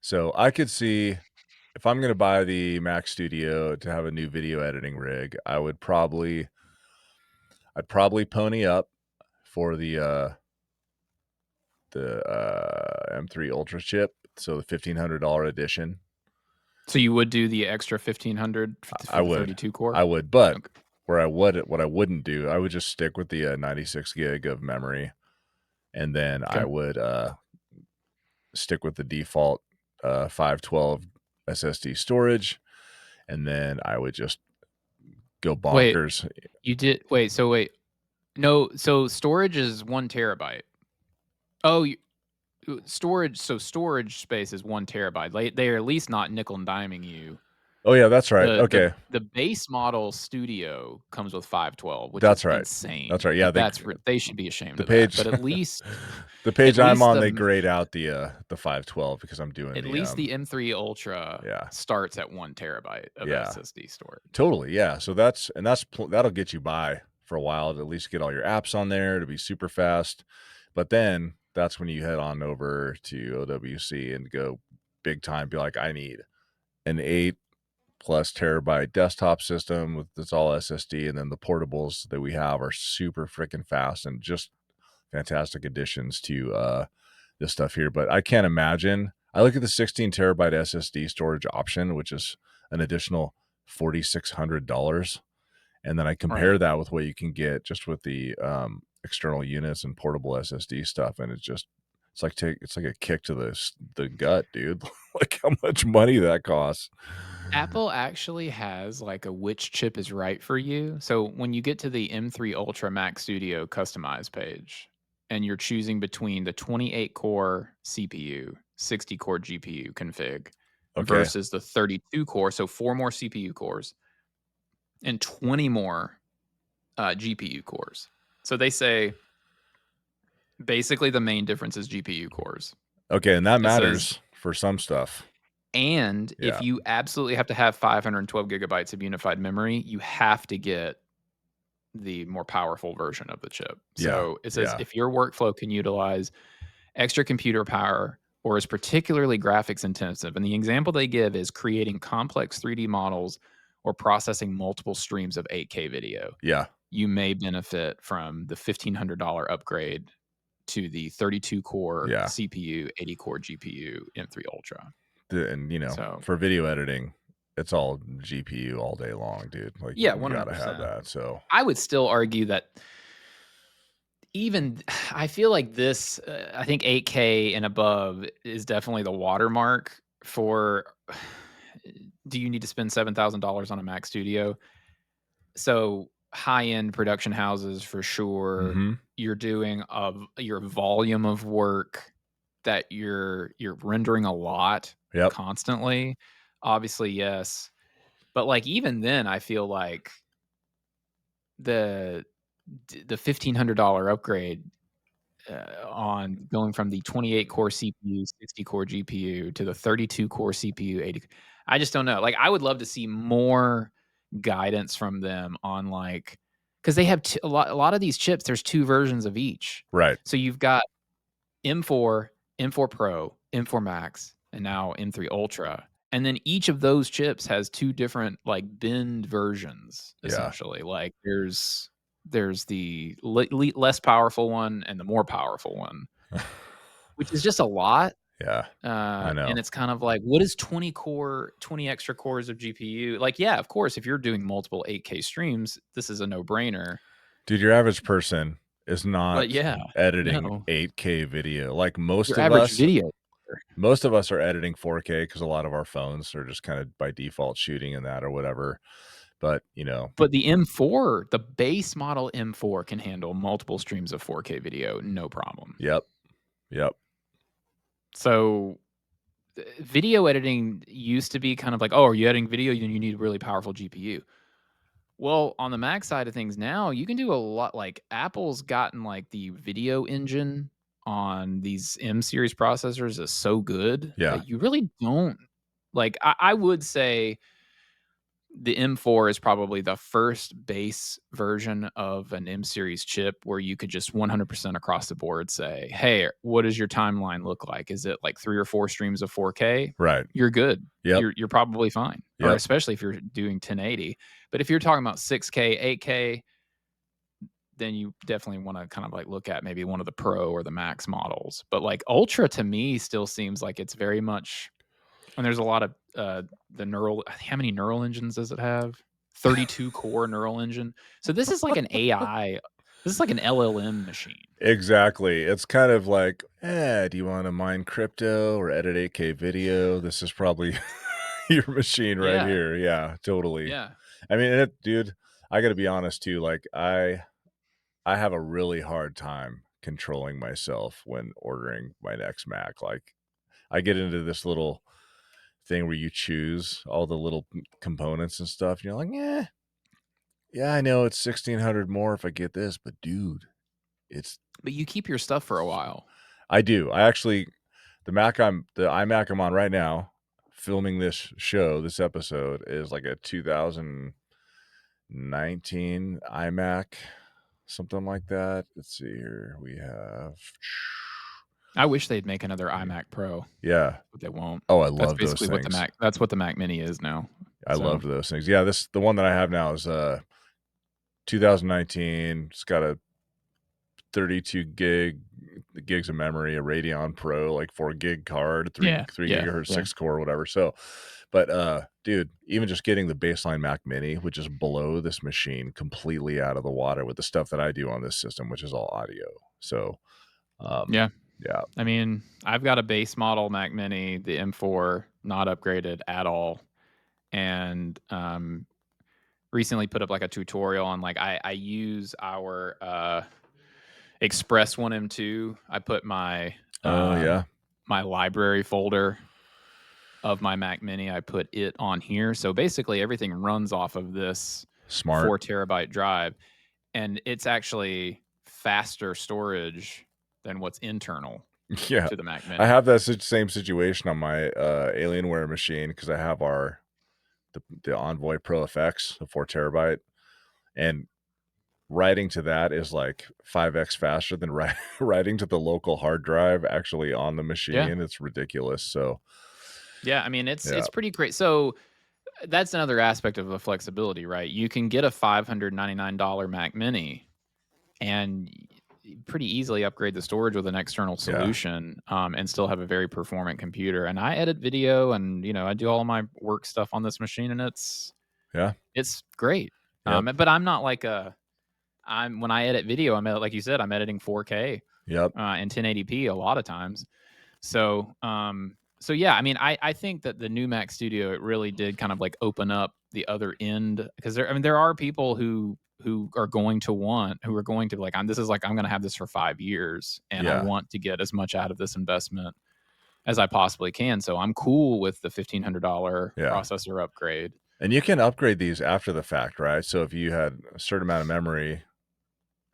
[SPEAKER 1] So, I could see if I'm gonna buy the Mac Studio to have a new video editing rig, I'd probably pony up for the M3 Ultra chip, so the $1,500 edition.
[SPEAKER 2] So you would do the extra 1,500
[SPEAKER 1] I
[SPEAKER 2] for the
[SPEAKER 1] would.
[SPEAKER 2] 32 core?
[SPEAKER 1] I would, but
[SPEAKER 2] Okay.
[SPEAKER 1] what I wouldn't do, I would just stick with the, 96 gig of memory, and then I
[SPEAKER 2] Okay.
[SPEAKER 1] would, stick with the default, 512 SSD storage, and then I would just go
[SPEAKER 2] Wait,
[SPEAKER 1] bonkers.
[SPEAKER 2] wait. No, so storage is 1 terabyte. Oh, storage space is 1 terabyte. They are at least not nickel and diming you.
[SPEAKER 1] Oh, yeah, that's right,
[SPEAKER 2] The the
[SPEAKER 1] okay.
[SPEAKER 2] the base model Studio comes with 512, which is
[SPEAKER 1] That's right. That's
[SPEAKER 2] insane.
[SPEAKER 1] right, yeah,
[SPEAKER 2] Like, they should be ashamed
[SPEAKER 1] the
[SPEAKER 2] of that,
[SPEAKER 1] page
[SPEAKER 2] but
[SPEAKER 1] the
[SPEAKER 2] at
[SPEAKER 1] page I'm
[SPEAKER 2] least
[SPEAKER 1] on,
[SPEAKER 2] the
[SPEAKER 1] they
[SPEAKER 2] m
[SPEAKER 1] grayed out the 512 because I'm doing
[SPEAKER 2] at least the
[SPEAKER 1] the
[SPEAKER 2] M3 Ultra
[SPEAKER 1] yeah,
[SPEAKER 2] starts at 1 terabyte of
[SPEAKER 1] yeah.
[SPEAKER 2] SSD storage.
[SPEAKER 1] Totally, yeah. So that'll get you by for a while to at least get all your apps on there to be super fast. But then that's when you head on over to OWC and go big time, be like, "I need an 8 plus terabyte desktop system with that's all SSD," and then the portables that we have are super freaking fast and just fantastic additions to, this stuff here, but I can't imagine. I look at the 16 terabyte SSD storage option, which is an additional $4,600, and then I
[SPEAKER 2] Right.
[SPEAKER 1] compare that with what you can get just with the, external units and portable SSD stuff, and it's like a kick to the gut, dude. Like, how much money that costs.
[SPEAKER 2] Apple actually has like a which chip is right for you. So when you get to the M3 Ultra Mac Studio customized page and you're choosing between the 28 core CPU, 60 core GPU config
[SPEAKER 1] Okay.
[SPEAKER 2] versus the 32 core, so 4 more CPU cores and 20 more GPU cores. So they say basically the main difference is GPU cores.
[SPEAKER 1] Okay, and that
[SPEAKER 2] It says,
[SPEAKER 1] matters for some stuff.
[SPEAKER 2] and if
[SPEAKER 1] Yeah.
[SPEAKER 2] you absolutely have to have 512 gigabytes of unified memory, you have to get the more powerful version of the chip.
[SPEAKER 1] Yeah.
[SPEAKER 2] So it says
[SPEAKER 1] Yeah.
[SPEAKER 2] if your workflow can utilize extra computer power or is particularly graphics intensive, and the example they give is creating complex 3D models or processing multiple streams of 8K video,
[SPEAKER 1] Yeah.
[SPEAKER 2] you may benefit from the $1,500 upgrade to the 32 core
[SPEAKER 1] Yeah.
[SPEAKER 2] CPU, 80 core GPU M3 Ultra.
[SPEAKER 1] And,
[SPEAKER 2] So,
[SPEAKER 1] for video editing, it's all GPU all day long, dude. Like,
[SPEAKER 2] yeah,
[SPEAKER 1] you gotta have
[SPEAKER 2] 100%.
[SPEAKER 1] that, so
[SPEAKER 2] I would still argue that even I feel like this, I think 8K and above is definitely the watermark for do you need to spend $7,000 on a Mac Studio? So, high-end production houses for sure,
[SPEAKER 1] Mhm.
[SPEAKER 2] you're doing your volume of work that you're rendering a lot
[SPEAKER 1] Yep.
[SPEAKER 2] constantly. Obviously, yes. But, like, even then, I feel like the the $1,500 upgrade on going from the 28 core CPU, 60 core GPU to the 32 core CPU, 80. I just don't know. Like, I would love to see more guidance from them on like, because they have a lot of these chips. There's two versions of each.
[SPEAKER 1] Right.
[SPEAKER 2] So you've got M4, M4 Pro, M4 Max, and now M3 Ultra. And then each of those chips has two different like binned versions,
[SPEAKER 1] Yeah.
[SPEAKER 2] essentially. Like there's the less powerful one and the more powerful one, which is just a lot.
[SPEAKER 1] Yeah. I
[SPEAKER 2] And
[SPEAKER 1] know.
[SPEAKER 2] it's kind of like, what is 20 extra cores of GPU? Like, yeah, of course, if you're doing multiple 8K streams, this is a no brainer.
[SPEAKER 1] Dude, your average person is
[SPEAKER 2] But
[SPEAKER 1] not
[SPEAKER 2] yeah,
[SPEAKER 1] editing
[SPEAKER 2] no,
[SPEAKER 1] 8K video. Like,
[SPEAKER 2] your average video.
[SPEAKER 1] most of us are editing 4K because a lot of our phones are just kinda by default shooting in that or whatever, but,
[SPEAKER 2] But the M4, the base model M4 can handle multiple streams of 4K video, no problem.
[SPEAKER 1] Yep. Yep.
[SPEAKER 2] So, video editing used to be kind of like, "Oh, are you editing video? Then you need a really powerful GPU." Well, on the Mac side of things now, you can do a lot like, Apple's gotten, like, the video engine on these M series processors is so good
[SPEAKER 1] Yeah.
[SPEAKER 2] that you really don't like, I would say the M4 is probably the first base version of an M series chip where you could just 100% across the board say, "Hey, what does your timeline look like? Is it like 3 or 4 streams of 4K?"
[SPEAKER 1] Right.
[SPEAKER 2] You're good.
[SPEAKER 1] Yep.
[SPEAKER 2] You're probably fine, or
[SPEAKER 1] Yep.
[SPEAKER 2] especially if you're doing 1080. But if you're talking about 6K, 8K, then you definitely wanna kind of, like, look at maybe one of the Pro or the Max models. But, like, Ultra to me still seems like it's very much and there's a lot of, the neural how many neural engines does it have? 32 core neural engine. So this is like an AI this is like an LLM machine.
[SPEAKER 1] Exactly. It's kind of like, do you wanna mine crypto or edit 8K video? This is probably your machine right
[SPEAKER 2] Yeah,
[SPEAKER 1] here. Yeah, totally.
[SPEAKER 2] yeah.
[SPEAKER 1] I mean, dude, I gotta be honest too, like, I have a really hard time controlling myself when ordering my next Mac. Like, I get into this little thing where you choose all the little components and stuff, and you're like, yeah, I know it's 1,600 more if I get this, but dude, it's
[SPEAKER 2] But you keep your stuff for a while.
[SPEAKER 1] I do. I actually the iMac I'm on right now, filming this episode is like a 2019 iMac, something like that. Let's see here. We have
[SPEAKER 2] I wish they'd make another iMac Pro,
[SPEAKER 1] Yeah.
[SPEAKER 2] but they won't.
[SPEAKER 1] Oh, I
[SPEAKER 2] That's
[SPEAKER 1] love those
[SPEAKER 2] basically what
[SPEAKER 1] things.
[SPEAKER 2] the Mac Mini is now.
[SPEAKER 1] I
[SPEAKER 2] So,
[SPEAKER 1] loved those things. Yeah, the one that I have now is 2019. It's got a 32 gigs of memory, a Radeon Pro, like 4 gig card,
[SPEAKER 2] yeah,
[SPEAKER 1] 3
[SPEAKER 2] yeah,
[SPEAKER 1] gigahertz,
[SPEAKER 2] yeah.
[SPEAKER 1] 6 core, whatever. So, but dude, even just getting the baseline Mac Mini would just blow this machine completely out of the water with the stuff that I do on this system, which is all audio. So,
[SPEAKER 2] Yeah.
[SPEAKER 1] yeah.
[SPEAKER 2] I mean, I've got a base model Mac Mini, the M4, not upgraded at all, and, recently put up, like, a tutorial on, like, I use our, Express 1M2. I put
[SPEAKER 1] Oh, yeah.
[SPEAKER 2] my library folder of my Mac Mini, I put it on here, so basically everything runs off of this
[SPEAKER 1] Smart.
[SPEAKER 2] 4 terabyte drive, and it's actually faster storage than what's internal
[SPEAKER 1] Yeah.
[SPEAKER 2] to the Mac
[SPEAKER 1] I
[SPEAKER 2] Mini.
[SPEAKER 1] have that same situation on my Alienware machine because I have the Envoy Pro FX, the 4 terabyte, and writing to that is like 5x faster than writing to the local hard drive actually on the
[SPEAKER 2] Yeah.
[SPEAKER 1] machine. It's ridiculous. So,
[SPEAKER 2] Yeah, I mean,
[SPEAKER 1] yeah,
[SPEAKER 2] it's pretty great. So, that's another aspect of the flexibility, right? You can get a $599 Mac Mini and pretty easily upgrade the storage with an external
[SPEAKER 1] yeah,
[SPEAKER 2] solution, and still have a very performant computer. And I edit video, and I do all of my work stuff on this machine, and
[SPEAKER 1] yeah,
[SPEAKER 2] it's great.
[SPEAKER 1] yep,
[SPEAKER 2] But I'm not like I'm when I edit video, like you said, I'm editing 4K
[SPEAKER 1] yep,
[SPEAKER 2] and 1080p a lot of times. So yeah, I mean, I think that the new Mac Studio, it really did kind of like open up the other end, because there are people who are going to like, I'm going to have this for 5 years, and I
[SPEAKER 1] yeah,
[SPEAKER 2] want to get as much out of this investment as I possibly can. So I'm cool with the $1,500
[SPEAKER 1] yeah.
[SPEAKER 2] processor upgrade.
[SPEAKER 1] And you can upgrade these after the fact, right? So if you had a certain amount of memory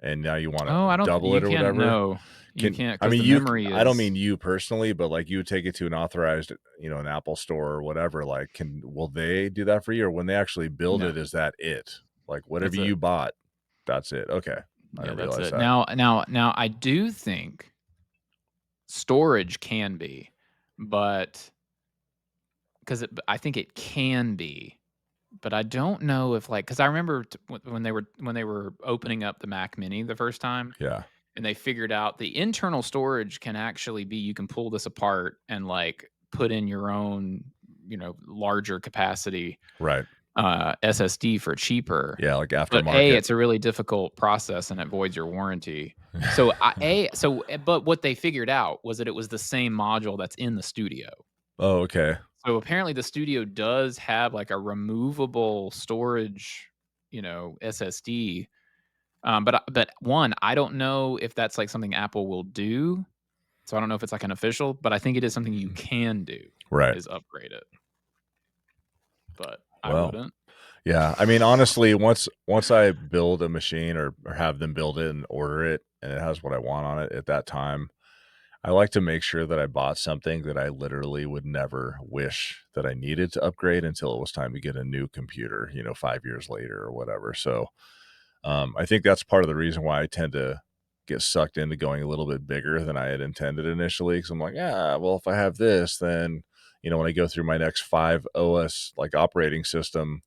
[SPEAKER 1] and now you want to
[SPEAKER 2] Oh, I don't.
[SPEAKER 1] double
[SPEAKER 2] You
[SPEAKER 1] it or
[SPEAKER 2] can't
[SPEAKER 1] whatever,
[SPEAKER 2] know. You
[SPEAKER 1] can
[SPEAKER 2] can't,
[SPEAKER 1] I
[SPEAKER 2] because
[SPEAKER 1] mean
[SPEAKER 2] the
[SPEAKER 1] you
[SPEAKER 2] memory
[SPEAKER 1] I don't
[SPEAKER 2] is.
[SPEAKER 1] mean you personally, but like you would take it to an authorized, an Apple store or whatever, like will they do that for you, or when they actually build
[SPEAKER 2] No,
[SPEAKER 1] it, is that it? Like whatever
[SPEAKER 2] that's it.
[SPEAKER 1] you bought, that's it. Okay. I
[SPEAKER 2] Yeah,
[SPEAKER 1] didn't
[SPEAKER 2] that's
[SPEAKER 1] realize
[SPEAKER 2] it.
[SPEAKER 1] that.
[SPEAKER 2] Now, I do think storage can be, but I think it can be, but I don't know if, like, because I remember when they were opening up the Mac Mini the first time,
[SPEAKER 1] Yeah.
[SPEAKER 2] and they figured out the internal storage can actually be, you can pull this apart and like put in your own, larger capacity
[SPEAKER 1] Right.
[SPEAKER 2] SSD for cheaper.
[SPEAKER 1] Yeah, like
[SPEAKER 2] But
[SPEAKER 1] aftermarket.
[SPEAKER 2] it's a really difficult process and it voids your warranty. But what they figured out was that it was the same module that's in the studio.
[SPEAKER 1] Oh, okay.
[SPEAKER 2] So apparently the studio does have like a removable storage, SSD. But one, I don't know if that's like something Apple will do. So I don't know if it's like an official, but I think it is something you can do,
[SPEAKER 1] Right.
[SPEAKER 2] is upgrade it. But I
[SPEAKER 1] Well,
[SPEAKER 2] wouldn't.
[SPEAKER 1] yeah. I mean, honestly, once I build a machine or have them build it and order it and it has what I want on it at that time, I like to make sure that I bought something that I literally would never wish that I needed to upgrade until it was time to get a new computer, 5 years later or whatever. So, I think that's part of the reason why I tend to get sucked into going a little bit bigger than I had intended initially. Cause I'm like, yeah, well, if I have this, then, when I go through my next 5 OS like operating system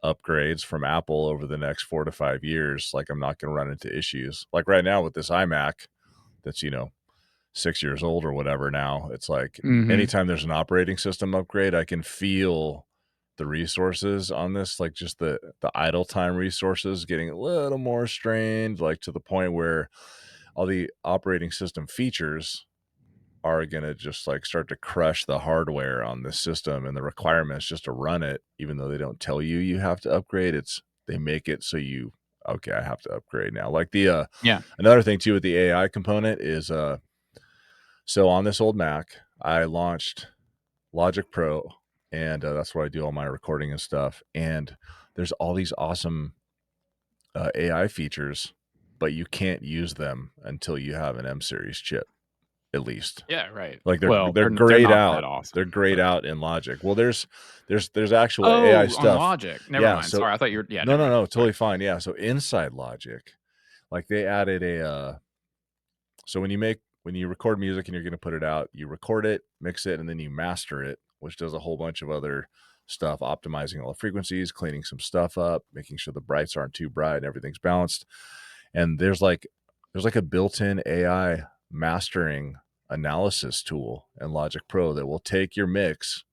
[SPEAKER 1] upgrades from Apple over the next 4 to 5 years, like I'm not going to run into issues. Like right now with this iMac that's, 6 years old or whatever now, it's like
[SPEAKER 2] Mhm.
[SPEAKER 1] anytime there's an operating system upgrade, I can feel the resources on this, like just the idle time resources getting a little more strained, like to the point where all the operating system features are gonna just like start to crush the hardware on the system and the requirements just to run it, even though they don't tell you you have to upgrade. They make it so you okay, I have to upgrade now. Like the
[SPEAKER 2] Yeah.
[SPEAKER 1] another thing too with the AI component is so on this old Mac, I launched Logic Pro, and that's where I do all my recording and stuff. And there's all these awesome AI features, but you can't use them until you have an M series chip, at least.
[SPEAKER 2] Yeah, right.
[SPEAKER 1] Like
[SPEAKER 2] Well,
[SPEAKER 1] they're
[SPEAKER 2] they're
[SPEAKER 1] grayed
[SPEAKER 2] not that
[SPEAKER 1] out. They're
[SPEAKER 2] awesome,
[SPEAKER 1] grayed
[SPEAKER 2] but.
[SPEAKER 1] out in Logic. Well, there's actual AI
[SPEAKER 2] Oh, on
[SPEAKER 1] stuff.
[SPEAKER 2] Logic. Never
[SPEAKER 1] Yeah.
[SPEAKER 2] mind.
[SPEAKER 1] So
[SPEAKER 2] Sorry, I thought you were. Yeah,
[SPEAKER 1] no,
[SPEAKER 2] never
[SPEAKER 1] no,
[SPEAKER 2] mind.
[SPEAKER 1] no,
[SPEAKER 2] Sorry.
[SPEAKER 1] totally fine. Yeah. So inside Logic, like they added a so when you make when you record music and you're going to put it out, you record it, mix it, and then you master it, which does a whole bunch of other stuff, optimizing all the frequencies, cleaning some stuff up, making sure the brights aren't too bright and everything's balanced. And there's like a built-in AI mastering analysis tool in Logic Pro that will take your mix,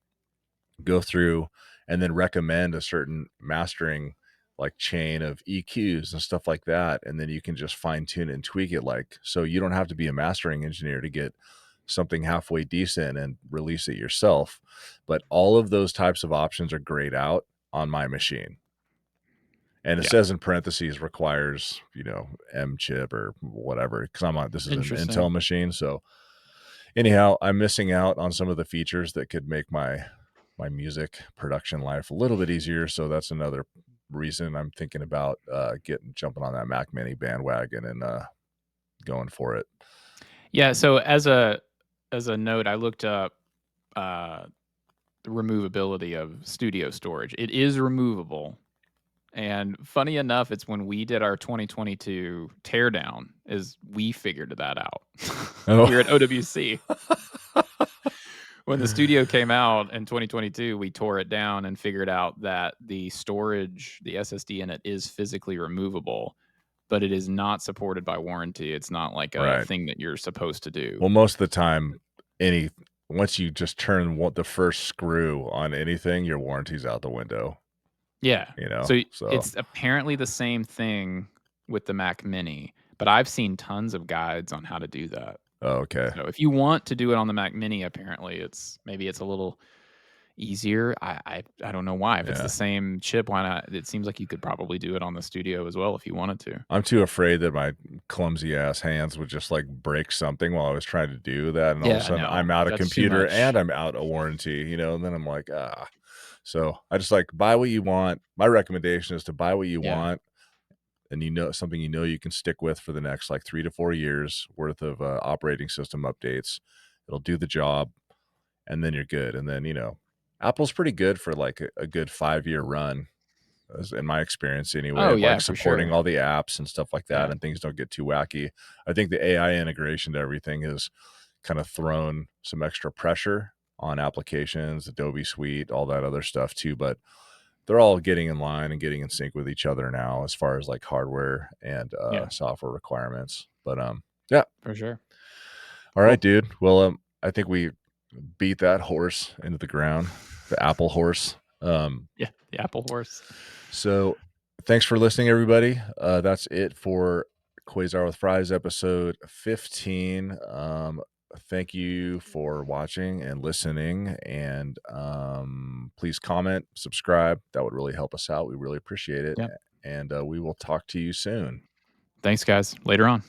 [SPEAKER 1] go through, and then recommend a certain mastering like chain of EQs and stuff like that. And then you can just fine tune and tweak it. Like, so you don't have to be a mastering engineer to get something halfway decent and release it yourself. But all of those types of options are grayed out on my machine. And it says in parentheses requires, M chip or whatever, because this is an Intel machine. So anyhow, I'm missing out on some of the features that could make my music production life a little bit easier. So that's another reason I'm thinking about jumping on that Mac Mini bandwagon and going for it.
[SPEAKER 2] Yeah. So as a note, I looked up the removability of studio storage. It is removable. And funny enough, it's when we did our 2022 teardown is we figured that out. We were at OWC. When the studio came out in 2022, we tore it down and figured out that the storage, the SSD in it is physically removable, but it is not supported by warranty. It's not like a thing that you're supposed to do.
[SPEAKER 1] Well, most of the time, once you just turn the first screw on anything, your warranty's out the window.
[SPEAKER 2] Yeah. So it's apparently the same thing with the Mac Mini, but I've seen tons of guides on how to do that.
[SPEAKER 1] Oh, okay.
[SPEAKER 2] So if you want to do it on the Mac Mini, apparently maybe it's a little easier. I don't know why. If it's the same chip, why not? It seems like you could probably do it on the studio as well if you wanted to.
[SPEAKER 1] I'm too afraid that my clumsy ass hands would just like break something while I was trying to do that, and all of a sudden I'm out of computer and I'm out of warranty, and then I'm like, So I just like buy what you want. My recommendation is to buy what you want, and something you can stick with for the next like 3 to 4 years worth of operating system updates. It'll do the job, and then you're good. And then Apple's pretty good for like a good 5-year run, in my experience anyway.
[SPEAKER 2] Oh yeah,
[SPEAKER 1] like supporting all the apps and stuff like that, and things don't get too wacky. I think the AI integration to everything has kind of thrown some extra pressure on applications, Adobe Suite, all that other stuff too, but they're all getting in line and getting in sync with each other now as far as like hardware and software requirements. But yeah,
[SPEAKER 2] for sure.
[SPEAKER 1] All right, dude. Well, I think we beat that horse into the ground, the Apple horse.
[SPEAKER 2] The Apple horse.
[SPEAKER 1] So thanks for listening, everybody. That's it for Quasar with Fries episode 15. Thank you for watching and listening, and please comment, subscribe. That would really help us out. We really appreciate it. And we will talk to you soon.
[SPEAKER 2] Thanks, guys. Later on.